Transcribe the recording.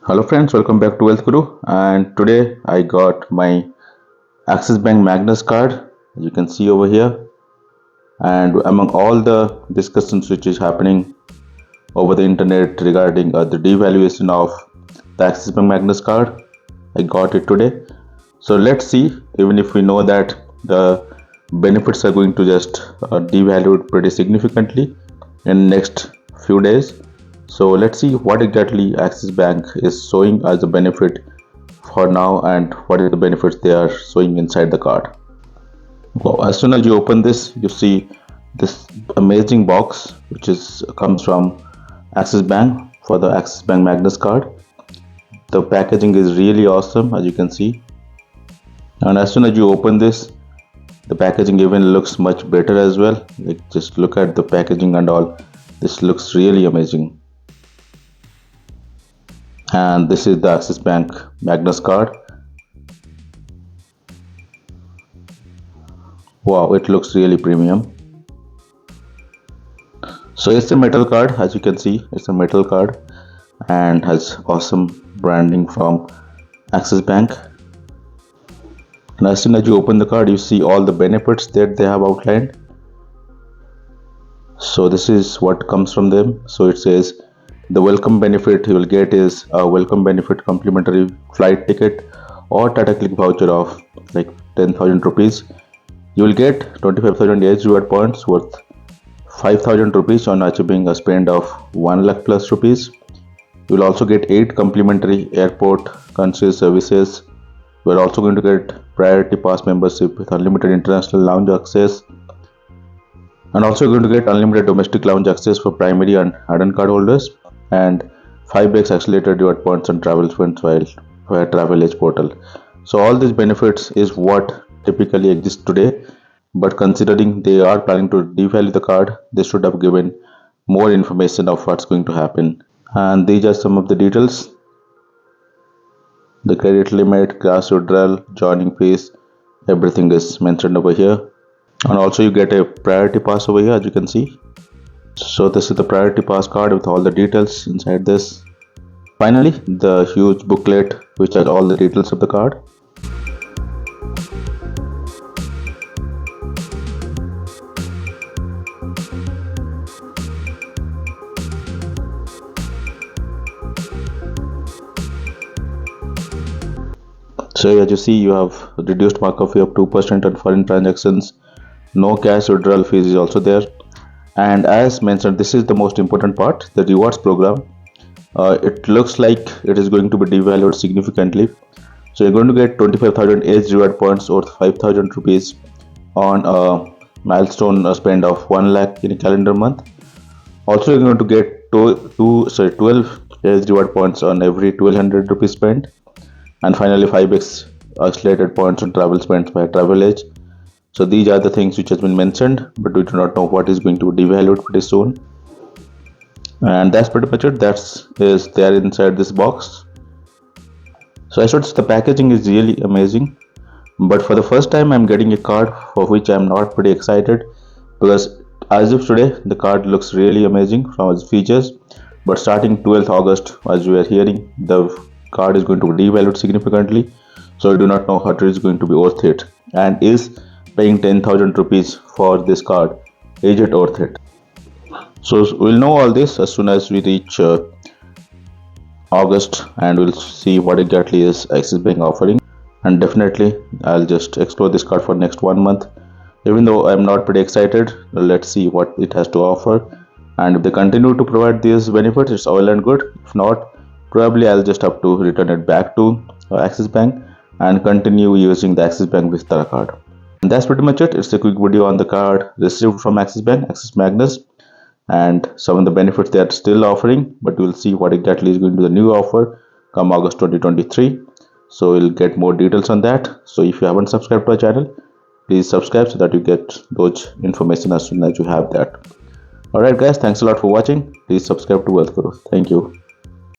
Hello friends, welcome back to Wealth Guru, and today I got my Axis Bank Magnus card, as you can see over here. And among all the discussions which is happening over the internet regarding the devaluation of the Axis Bank Magnus card, I got it today. So let's see, even if we know that the benefits are going to just devalued pretty significantly in next few days. So let's see what exactly Axis Bank is showing as a benefit for now and what are the benefits they are showing inside the card. Well, as soon as you open this, you see this amazing box which is comes from Axis Bank for the Axis Bank Magnus card. The packaging is really awesome, as you can see, and as soon as you open this, the packaging even looks much better as well. Like, just look at the packaging and all. This looks really amazing. And this is the Axis Bank Magnus card. Wow, it looks really premium. So it's a metal card, as you can see. It's a metal card and has awesome branding from Axis Bank. And as soon as you open the card, you see all the benefits that they have outlined. So this is what comes from them. So it says the welcome benefit you will get is a welcome benefit complimentary flight ticket or Tata Click voucher of like 10,000 rupees. You will get 25,000 edge reward points worth 5,000 rupees on achieving a spend of 1 lakh plus rupees. You will also get 8 complimentary airport concierge services. You are also going to get priority pass membership with unlimited international lounge access, and also going to get unlimited domestic lounge access for primary and add-on card holders, and 5x accelerated reward points and travel spends via Travel Edge portal. So all these benefits is what typically exists today, but considering they are planning to devalue the card, they should have given more information of what's going to happen. And these are some of the details. The credit limit, cash withdrawal, joining fees, everything is mentioned over here. And also you get a priority pass over here, as you can see. So this is the priority pass card with all the details inside this. Finally, the huge booklet which has all the details of the card. So as you see, you have reduced markup fee of 2% on foreign transactions. No cash withdrawal fees is also there. And as mentioned, this is the most important part, the rewards program. It looks like it is going to be devalued significantly. So you're going to get 25,000 edge reward points worth 5,000 rupees on a milestone spend of 1 lakh in a calendar month. Also, you're going to get 12 edge reward points on every 1,200 rupees spent. And finally 5x accelerated points on travel spends by Travel Edge. So these are the things which has been mentioned, but we do not know what is going to be devalued pretty soon. And that's pretty much it. That is there inside this box. So I should say the packaging is really amazing, but for the first time I'm getting a card for which I'm not pretty excited, because as of today the card looks really amazing from its features, but starting 12th August, as we are hearing, the card is going to be devalued significantly. So I do not know how it is going to be worth it, and is paying 10,000 rupees for this card, is it worth it? So we'll know all this as soon as we reach August, and we'll see what exactly is Axis Bank offering. And definitely I'll just explore this card for next 1 month. Even though I'm not pretty excited, let's see what it has to offer, and if they continue to provide these benefits, it's all and good. If not, probably I'll just have to return it back to Axis Bank and continue using the Axis Bank Vistara card. And that's pretty much it. It's a quick video on the card received from Axis Bank, Axis Magnus, and some of the benefits they are still offering, but we'll see what exactly is going to be the new offer come August 2023. So we'll get more details on that. So if you haven't subscribed to our channel, please subscribe so that you get those information as soon as you have that. Alright guys, thanks a lot for watching. Please subscribe to Wealth Guru. Thank you.